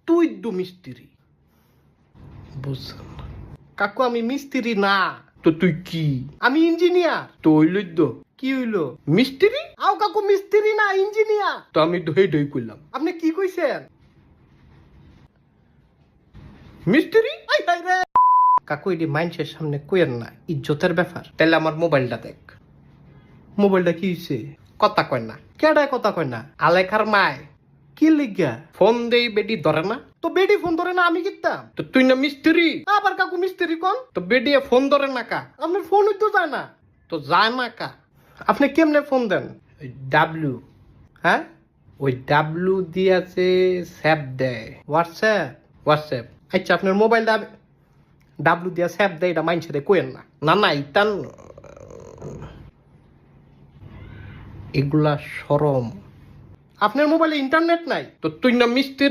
তুই দু মিস্ত্রি বুঝছেন না কাকু আমি মিস্ত্রি না তো তুই কি আমি ইঞ্জিনিয়ার তো হইল কি হইলো মিস্ত্রি আও কাকু মিস্ত্রি না ইঞ্জিনিয়ার তো আমি ধই ধই কইলাম আপনি কি কইছেন মিস্ত্রি আই হাই রে কাকু এটি মাইন্ডসের সামনে কইেন না ইজ্জতের ব্যাপার তাহলে আমার মোবাইলটা দেখ মোবাইলটা কি হইছে কথা কয় না কেডায় কথা কয় না আলেখার মায় কি লিগা ফোন দেই বেডি ধরে না তো বেডি ফোন ধরে না আমি কিতাম তো তুই না মিস্ত্রি আবার কাকু মিস্ত্রি কোন তো বেডি ফোন ধরে না কা আপনার ফোনই তো যায় না তো যায় না কা আপনি কেমনে ফোন দেন ওই ডাব্লিউ হ্যাঁ ওই ডাব্লিউ দিয়েছে স্যাপ দেয় হোয়াটসঅ্যাপ আচ্ছা আপনার মোবাইলটা ডাব্লিউ দিয়া স্যাপ দেয় এটা মাইনছে দেয় কোয়েন না না না ইতান এগুলা শরম আপনার মোবাইলে ইন্টারনেট নাই তো তুই না মিস্ত্রি